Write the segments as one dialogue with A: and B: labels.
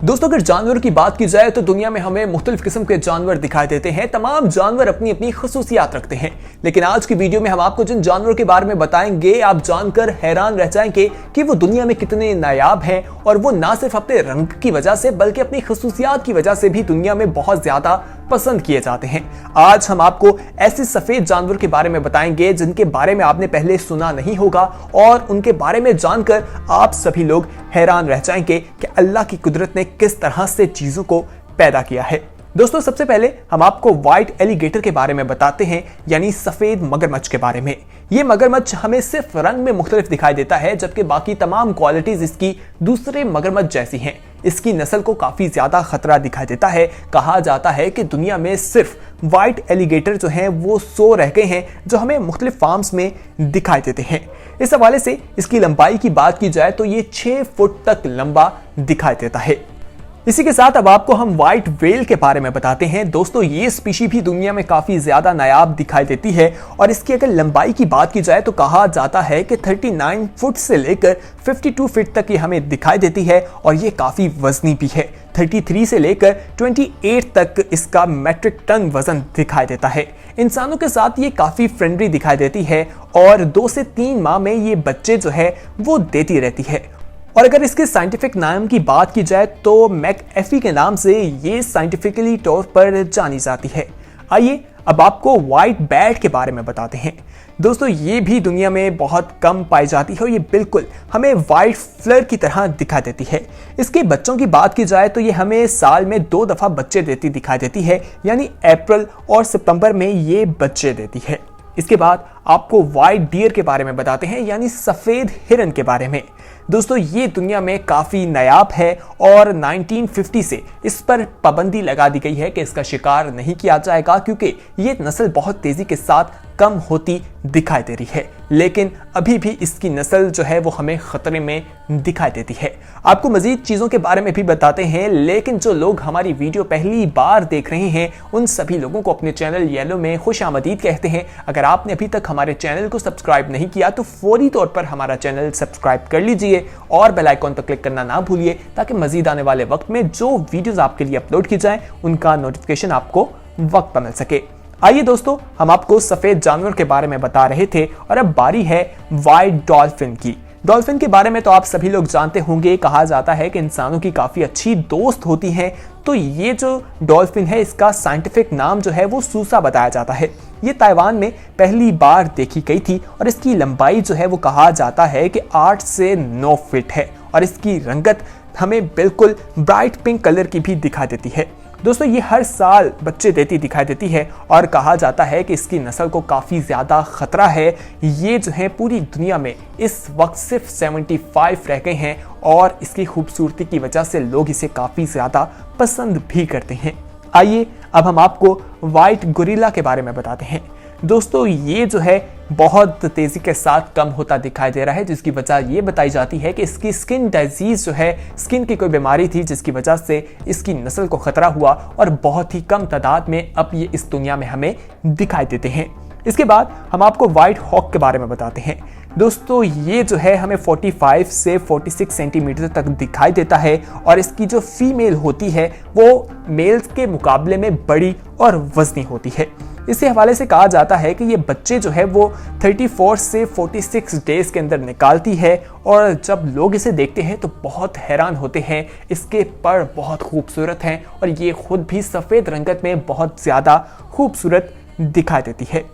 A: दोस्तों, अगर जानवरों की बात की जाए तो दुनिया में हमें मुख्तलिफ किस्म के जानवर दिखाई देते हैं। तमाम जानवर अपनी अपनी खसूसियात रखते हैं, लेकिन आज की वीडियो में हम आपको जिन जानवरों के बारे में बताएंगे आप जानकर हैरान रह जाएंगे कि वो दुनिया में कितने नायाब हैं और वो ना सिर्फ अपने रंग की वजह से बल्कि अपनी खसूसियात की वजह से भी दुनिया में बहुत ज्यादा पसंद किए जाते हैं। आज हम आपको ऐसे सफेद जानवर के बारे में बताएंगे जिनके बारे में आपने पहले सुना नहीं होगा और उनके बारे में जानकर आप सभी लोग हैरान रह जाएंगे कि अल्लाह की कुदरत ने किस तरह से चीजों को पैदा किया है। दोस्तों, सबसे पहले हम आपको व्हाइट एलिगेटर के बारे में बताते हैं, यानी सफेद मगरमच्छ के बारे में। ये मगरमच्छ हमें सिर्फ रंग में मुख्तलिफ दिखाई देता है, जबकि बाकी तमाम क्वालिटीज इसकी दूसरे मगरमच्छ जैसी हैं। इसकी नस्ल को काफी ज्यादा खतरा दिखाई देता है। कहा जाता है कि दुनिया में सिर्फ व्हाइट एलिगेटर जो हैं वो 100 रह गए हैं जो हमें मुख्तलिफ फार्म्स में दिखाई देते हैं। इस हवाले से इसकी लंबाई की बात की जाए तो ये 6 फुट तक लंबा दिखाई देता है। इसी के साथ अब आपको हम व्हाइट व्हेल के बारे में बताते हैं। दोस्तों, ये स्पीशी भी दुनिया में काफी ज्यादा नायाब दिखाई देती है और इसकी अगर लंबाई की बात की जाए तो कहा जाता है कि 39 फुट से लेकर 52 फीट तक ये हमें दिखाई देती है और ये काफी वजनी भी है। 33 से लेकर 28 तक इसका मेट्रिक टन वजन दिखाई देता है। इंसानों के साथ ये काफी फ्रेंडली दिखाई देती है और 2 से 3 माह में ये बच्चे जो है वो देती रहती है। और अगर इसके साइंटिफिक नाम की बात की जाए तो मैकएफी के नाम से ये साइंटिफिकली तौर पर जानी जाती है। आइए अब आपको व्हाइट बैट के बारे में बताते हैं। दोस्तों, ये भी दुनिया में बहुत कम पाई जाती है और ये बिल्कुल हमें व्हाइट फ्लर की तरह दिखाई देती है। इसके बच्चों की बात की जाए तो ये हमें साल में 2 दफा बच्चे देती दिखाई देती है, यानी अप्रैल और सितंबर में ये बच्चे देती है। इसके बाद आपको व्हाइट डियर के बारे में बताते हैं, यानी सफेद हिरन के बारे में। दोस्तों, ये दुनिया में काफी नायाब है और 1950 से इस पर पाबंदी लगा दी गई है कि इसका शिकार नहीं किया जाएगा, क्योंकि ये नस्ल बहुत तेजी के साथ कम होती दिखाई दे रही है। लेकिन अभी भी इसकी नस्ल जो है वो हमें खतरे में दिखाई देती है। आपको मजीद चीजों के बारे में भी बताते हैं, लेकिन जो लोग हमारी वीडियो पहली बार देख रहे हैं उन सभी लोगों को अपने चैनल येलो में खुशामदीद कहते हैं। अगर आपने अभी तक हमारे चैनल को सब्सक्राइब नहीं किया तो फौरी तौर पर हमारा चैनल सब्सक्राइब कर लीजिए और बेल आइकॉन पर क्लिक करना ना भूलिए, ताकि मजीद आने वाले वक्त में जो वीडियोस आपके लिए अपलोड की जाए उनका नोटिफिकेशन आपको वक्त पर मिल सके। आइए दोस्तों, हम आपको सफेद जानवर के बारे में बता रहे थे और अब बारी है व्हाइट डॉल्फिन की। डॉल्फिन के बारे में तो आप सभी लोग जानते होंगे। कहा जाता है कि इंसानों की काफी अच्छी दोस्त होती हैं। तो ये जो डॉल्फिन है इसका साइंटिफिक नाम जो है वो सूसा बताया जाता है। ये ताइवान में पहली बार देखी गई थी और इसकी लंबाई जो है वो कहा जाता है कि 8 से 9 फीट है और इसकी रंगत हमें बिल्कुल ब्राइट पिंक कलर की भी दिखाई देती है। दोस्तों, ये हर साल बच्चे देती दिखाई देती है और कहा जाता है कि इसकी नस्ल को काफ़ी ज़्यादा खतरा है। ये जो है पूरी दुनिया में इस वक्त सिर्फ 75 रह गए हैं और इसकी खूबसूरती की वजह से लोग इसे काफ़ी ज़्यादा पसंद भी करते हैं। आइए अब हम आपको व्हाइट गोरिल्ला के बारे में बताते हैं। दोस्तों, ये जो है बहुत तेजी के साथ कम होता दिखाई दे रहा है, जिसकी वजह ये बताई जाती है कि इसकी स्किन डिजीज जो है, स्किन की कोई बीमारी थी जिसकी वजह से इसकी नस्ल को खतरा हुआ और बहुत ही कम तादाद में अब ये इस दुनिया में हमें दिखाई देते हैं। इसके बाद हम आपको व्हाइट हॉक के बारे में बताते हैं। दोस्तों, ये जो है हमें 45 से 46 सेंटीमीटर तक दिखाई देता है और इसकी जो फीमेल होती है वो मेल्स के मुकाबले में बड़ी और वजनी होती है। इसी हवाले से कहा जाता है कि ये बच्चे जो है वो 34 से 46 डेज के अंदर निकालती है और जब लोग इसे देखते हैं तो बहुत हैरान होते हैं। इसके पर बहुत खूबसूरत हैं और ये खुद भी सफ़ेद रंगत में बहुत ज़्यादा खूबसूरत दिखाई देती है।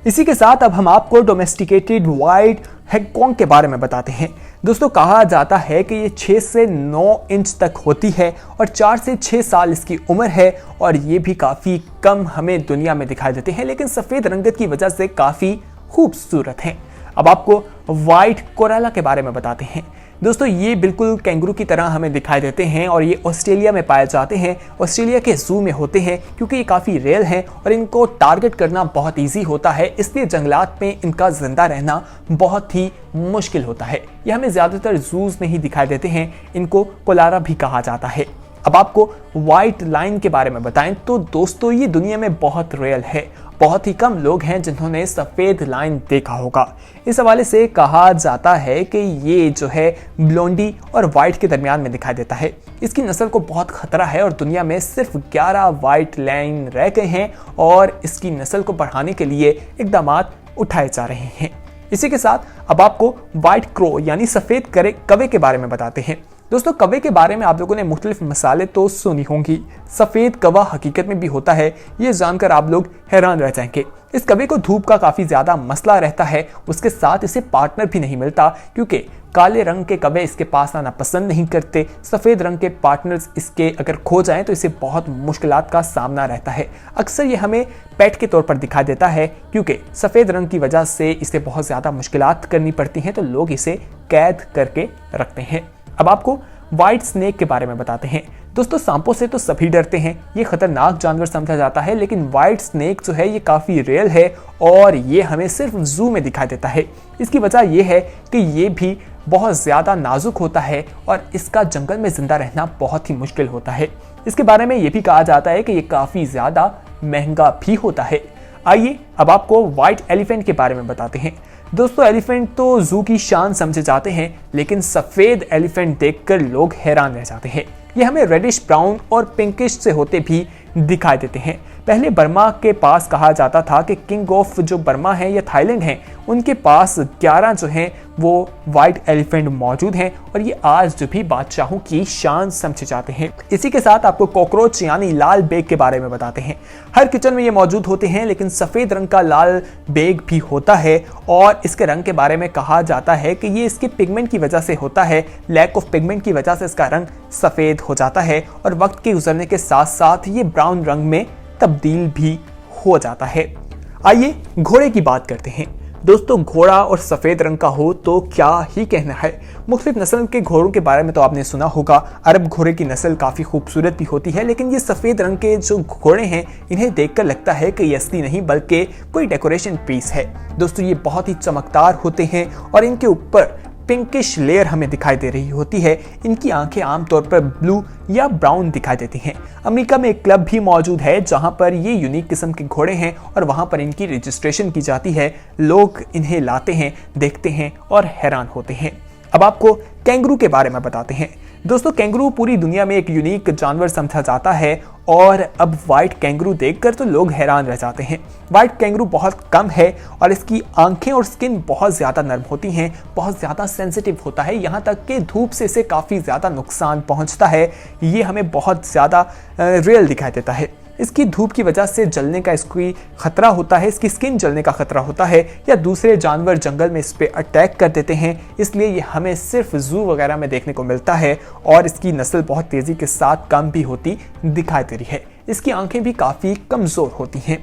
A: इसी के साथ अब हम आपको डोमेस्टिकेटेड व्हाइट हैगकॉन्ग के बारे में बताते हैं। दोस्तों, कहा जाता है कि ये 6 से 9 इंच तक होती है और 4 से 6 साल इसकी उम्र है और ये भी काफ़ी कम हमें दुनिया में दिखाई देते हैं, लेकिन सफ़ेद रंगत की वजह से काफ़ी खूबसूरत हैं। अब आपको व्हाइट कोराला के बारे में बताते हैं। दोस्तों, ये बिल्कुल कैंगरू की तरह हमें दिखाई देते हैं और ये ऑस्ट्रेलिया में पाए जाते हैं। ऑस्ट्रेलिया के जू में होते हैं क्योंकि ये काफ़ी रेयर हैं और इनको टारगेट करना बहुत इजी होता है, इसलिए जंगलात में इनका जिंदा रहना बहुत ही मुश्किल होता है। ये हमें ज़्यादातर जूज में ही दिखाई देते हैं। इनको कोलारा भी कहा जाता है। अब आपको व्हाइट लाइन के बारे में बताएं तो दोस्तों, ये दुनिया में बहुत रेयर है बहुत ही कम लोग हैं जिन्होंने सफेद लायन देखा होगा। इस हवाले से कहा जाता है कि ये जो है ब्लोंडी और व्हाइट के दरमियान में दिखाई देता है। इसकी नस्ल को बहुत खतरा है और दुनिया में सिर्फ 11 व्हाइट लायन रह गए हैं और इसकी नस्ल को बढ़ाने के लिए इकदाम उठाए जा रहे हैं। इसी के साथ अब आपको व्हाइट क्रो यानी सफेद कौवे के बारे में बताते हैं। दोस्तों, कौवे के बारे में आप लोगों ने मुख्तलिफ मिसालें तो सुनी होंगी। सफेद कौवा हकीकत में भी होता है, ये जानकर आप लोग हैरान रह जाएंगे। इस कौवे को धूप का काफी ज्यादा मसला रहता है, उसके साथ इसे पार्टनर भी नहीं मिलता क्योंकि काले रंग के कौवे इसके पास आना पसंद नहीं करते। सफेद रंग के पार्टनर्स इसके अगर खो जाएं तो इसे बहुत मुश्किलात का सामना रहता है। अक्सर ये हमें पेट के तौर पर दिखाई देता है क्योंकि सफेद रंग की वजह से इसे बहुत ज्यादा मुश्किलात करनी पड़ती हैं, तो लोग इसे कैद करके रखते हैं। अब आपको व्हाइट स्नेक के बारे में बताते हैं। दोस्तों, सांपों से तो सभी डरते हैं, ये खतरनाक जानवर समझा जाता है, लेकिन व्हाइट स्नेक जो है ये काफी रियल है और ये हमें सिर्फ जू में दिखाई देता है। इसकी वजह यह है कि ये भी बहुत ज्यादा नाजुक होता है और इसका जंगल में जिंदा रहना बहुत ही मुश्किल होता है। इसके बारे में यह भी कहा जाता है कि ये काफी ज्यादा महंगा भी होता है। आइए अब आपको व्हाइट एलिफेंट के बारे में बताते हैं। दोस्तों, एलिफेंट तो जू की शान समझे जाते हैं, लेकिन सफेद एलिफेंट देखकर लोग हैरान रह जाते हैं। ये हमें रेडिश ब्राउन और पिंकिश से होते भी दिखाई देते हैं। पहले बर्मा के पास कहा जाता था कि किंग ऑफ जो बर्मा है या थाईलैंड है, उनके पास 11 जो हैं वो व्हाइट एलिफेंट मौजूद हैं और ये आज जो भी बादशाहों की शान समझे जाते हैं। इसी के साथ आपको कॉकरोच यानी लाल बेग के बारे में बताते हैं। हर किचन में ये मौजूद होते हैं, लेकिन सफेद रंग का लाल बेग भी होता है और इसके रंग के बारे में कहा जाता है कि ये इसके पिगमेंट की वजह से होता है। लैक ऑफ पिगमेंट की वजह से इसका रंग सफेद हो जाता है और वक्त के गुजरने के साथ साथ ये ब्राउन रंग में तब्दील भी हो जाता है। आइए घोड़े की बात करते हैं। दोस्तों, घोड़ा और सफेद रंग का हो तो क्या ही कहना है। मुख्तलिफ नस्ल के घोड़ों के बारे में तो आपने सुना होगा। अरब घोड़े की नस्ल काफी खूबसूरत भी होती है, लेकिन ये सफेद रंग के जो घोड़े हैं इन्हें देखकर लगता है कि ये असली नहीं बल्कि कोई डेकोरेशन पीस है। दोस्तों, ये बहुत ही चमकदार होते हैं और इनके ऊपर पिंकिश लेयर हमें दिखाई दे रही होती है। इनकी आंखें आमतौर पर ब्लू या ब्राउन दिखाई देती हैं। अमेरिका में एक क्लब भी मौजूद है जहां पर ये यूनिक किस्म के घोड़े हैं और वहां पर इनकी रजिस्ट्रेशन की जाती है। लोग इन्हें लाते हैं, देखते हैं और हैरान होते हैं। अब आपको कैंगरू के बारे में बताते हैं। दोस्तों, कैंगरू पूरी दुनिया में एक यूनिक जानवर समझा जाता है और अब व्हाइट कैंगरू देखकर तो लोग हैरान रह जाते हैं। व्हाइट कैंगरू बहुत कम है और इसकी आंखें और स्किन बहुत ज़्यादा नरम होती हैं, बहुत ज़्यादा सेंसिटिव होता है, यहाँ तक कि धूप से इसे काफ़ी ज़्यादा नुकसान पहुँचता है। ये हमें बहुत ज़्यादा रियल दिखाई देता है। इसकी धूप की वजह से जलने का इसकी खतरा होता है, इसकी स्किन जलने का खतरा होता है या दूसरे जानवर जंगल में इस पे अटैक कर देते हैं। इसलिए ये हमें सिर्फ जू वगैरह में देखने को मिलता है और इसकी नस्ल बहुत तेजी के साथ कम भी होती दिखाई दे रही है। इसकी आंखें भी काफी कमजोर होती हैं।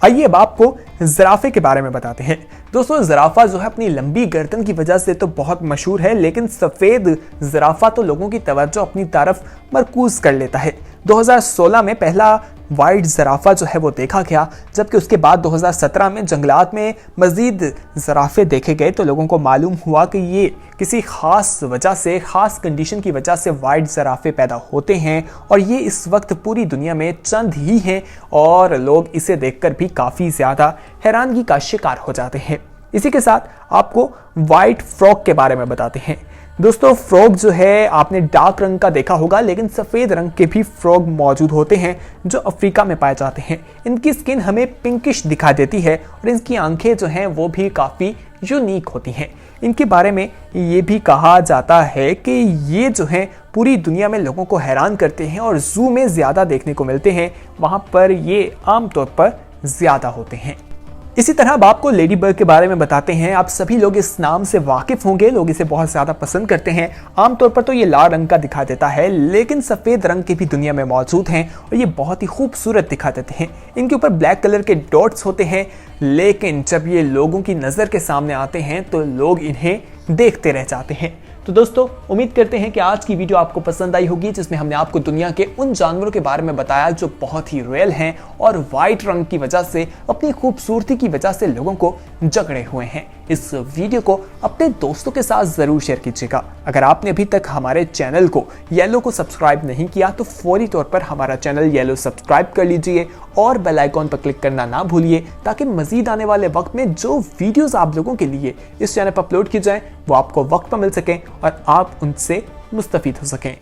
A: आइए अब आपको ज़राफ़े के बारे में बताते हैं। दोस्तों, ज़राफ़ा जो है अपनी लंबी गर्दन की वजह से तो बहुत मशहूर है, लेकिन सफ़ेद ज़राफ़ा तो लोगों की तवज्जो अपनी तरफ मरकूज कर लेता है। 2016 में पहला वाइट ज़राफ़ा जो है वो देखा गया, जबकि उसके बाद 2017 में जंगलात में मज़ीद ज़राफ़े देखे गए तो लोगों को मालूम हुआ कि ये किसी ख़ास वजह से, ख़ास कंडीशन की वजह से वाइट ज़राफ़े पैदा होते हैं और ये इस वक्त पूरी दुनिया में चंद ही हैं और लोग इसे देखकर भी काफ़ी ज़्यादा हैरानगी का शिकार हो जाते हैं। इसी के साथ आपको वाइट फ्रॉग के बारे में बताते हैं। दोस्तों, फ्रॉग जो है आपने डार्क रंग का देखा होगा, लेकिन सफ़ेद रंग के भी फ्रॉग मौजूद होते हैं जो अफ्रीका में पाए जाते हैं। इनकी स्किन हमें पिंकिश दिखाई देती है और इनकी आंखें जो हैं वो भी काफ़ी यूनिक होती हैं। इनके बारे में ये भी कहा जाता है कि ये जो हैं पूरी दुनिया में लोगों को हैरान करते हैं और जू में ज़्यादा देखने को मिलते हैं, वहाँ पर ये आमतौर पर ज़्यादा होते हैं। इसी तरह अब आपको लेडी बर्ड के बारे में बताते हैं। आप सभी लोग इस नाम से वाकिफ होंगे, लोग इसे बहुत ज़्यादा पसंद करते हैं। आमतौर पर तो ये लाल रंग का दिखा देता है, लेकिन सफ़ेद रंग के भी दुनिया में मौजूद हैं और ये बहुत ही खूबसूरत दिखा देते हैं। इनके ऊपर ब्लैक कलर के डॉट्स होते हैं, लेकिन जब ये लोगों की नज़र के सामने आते हैं तो लोग इन्हें देखते रह जाते हैं। तो दोस्तों, उम्मीद करते हैं कि आज की वीडियो आपको पसंद आई होगी, जिसमें हमने आपको दुनिया के उन जानवरों के बारे में बताया जो बहुत ही रियल हैं और वाइट रंग की वजह से, अपनी खूबसूरती की वजह से लोगों को जकड़े हुए हैं। इस वीडियो को अपने दोस्तों के साथ जरूर शेयर कीजिएगा। अगर आपने अभी तक हमारे चैनल को येलो को सब्सक्राइब नहीं किया तो फौरी तौर पर हमारा चैनल येलो सब्सक्राइब कर लीजिए और बेल आइकॉन पर क्लिक करना ना भूलिए, ताकि मजीद आने वाले वक्त में जो वीडियोस आप लोगों के लिए इस चैनल पर अपलोड की जाए वो आपको वक्त पर मिल सकें और आप उनसे मुस्तफीद हो सकें।